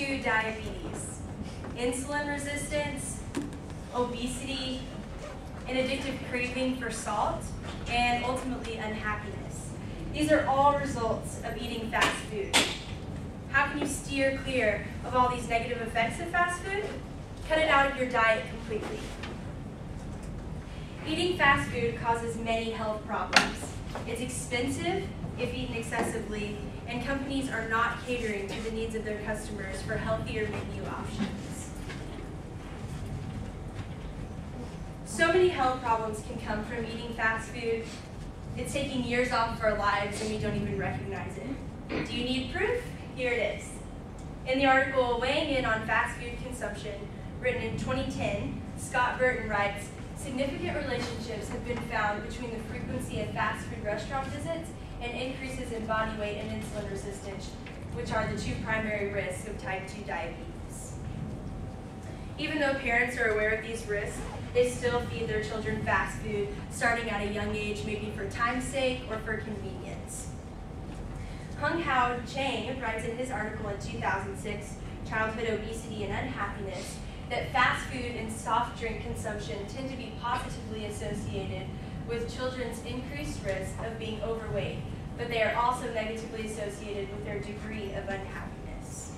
2 diabetes, insulin resistance, obesity, an addictive craving for salt, and ultimately unhappiness. These are all results of eating fast food. How can you steer clear of all these negative effects of fast food? Cut it out of your diet completely. Eating fast food causes many health problems. It's expensive if eaten excessively, and companies are not catering to the needs of their customers for healthier menu options. So many health problems can come from eating fast food. It's taking years off of our lives and we don't even recognize it. Do you need proof? Here it is. In the article Weighing In on Fast Food Consumption, written in 2010, Scott Burton writes, significant relationships have been found between the frequency of fast food restaurant visits and increases in body weight and insulin resistance, which are the 2 primary risks of type 2 diabetes. Even though parents are aware of these risks, they still feed their children fast food, starting at a young age, maybe for time's sake or for convenience. Hung Hao Chang writes in his article in 2006, Childhood Obesity and Unhappiness, that fast food and soft drink consumption tend to be positively associated with children's increased risk of being overweight, but they are also negatively associated with their degree of unhappiness.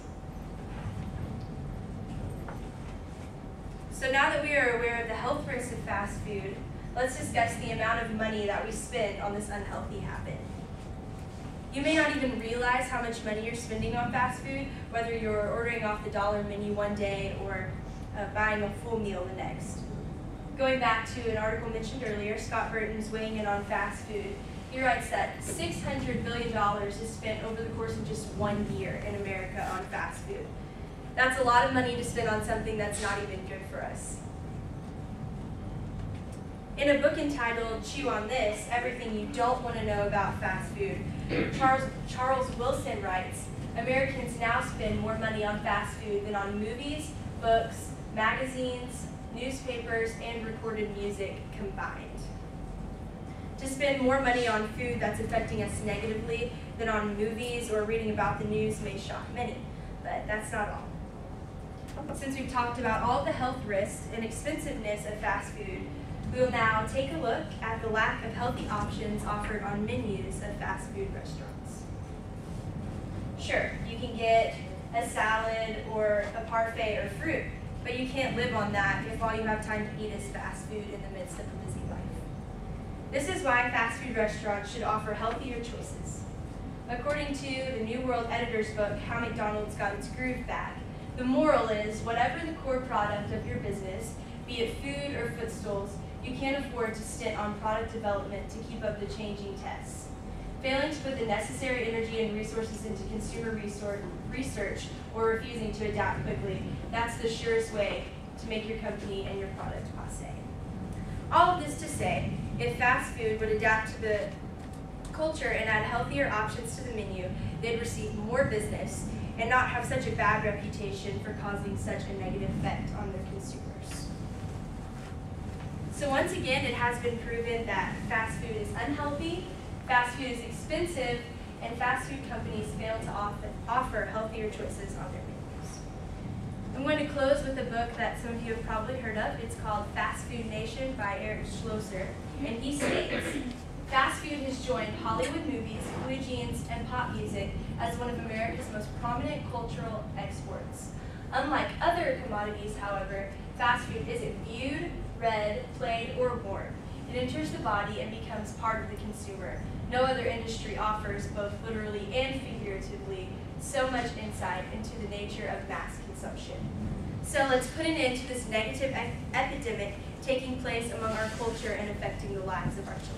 So now that we are aware of the health risks of fast food, let's discuss the amount of money that we spend on this unhealthy habit. You may not even realize how much money you're spending on fast food, whether you're ordering off the dollar menu one day or buying a full meal the next. Going back to an article mentioned earlier, Scott Burton's Weighing In on Fast Food, he writes that $600 billion is spent over the course of just 1 year in America on fast food. That's a lot of money to spend on something that's not even good for us. In a book entitled Chew on This, Everything You Don't Want to Know About Fast Food, Charles Wilson writes, Americans now spend more money on fast food than on movies, books, magazines, newspapers, and recorded music combined. To spend more money on food that's affecting us negatively than on movies or reading about the news may shock many, but that's not all. Since we've talked about all the health risks and expensiveness of fast food, we will now take a look at the lack of healthy options offered on menus of fast food restaurants. Sure, you can get a salad or a parfait or fruit, but you can't live on that if all you have time to eat is fast food in the midst of a busy life. This is why fast food restaurants should offer healthier choices. According to the New World Editor's book, How McDonald's Got Its Groove Back, the moral is, whatever the core product of your business, be it food or footstools, you can't afford to stint on product development to keep up the changing tests. Failing to put the necessary energy and resources into consumer research or refusing to adapt quickly, that's the surest way to make your company and your product passe. All of this to say, if fast food would adapt to the culture and add healthier options to the menu, they'd receive more business and not have such a bad reputation for causing such a negative effect on their consumers. So once again, it has been proven that fast food is unhealthy, fast food is expensive, and fast food companies fail to offer healthier choices on their menus. I'm going to close with a book that some of you have probably heard of. It's called Fast Food Nation by Eric Schlosser, and he states, fast food has joined Hollywood movies, blue jeans, and pop music as one of America's most prominent cultural exports. Unlike other commodities, however, fast food isn't viewed, read, played, or worn. It enters the body and becomes part of the consumer. No other industry offers, both literally and figuratively, so much insight into the nature of mass consumption. So let's put an end to this negative epidemic taking place among our culture and affecting the lives of our children.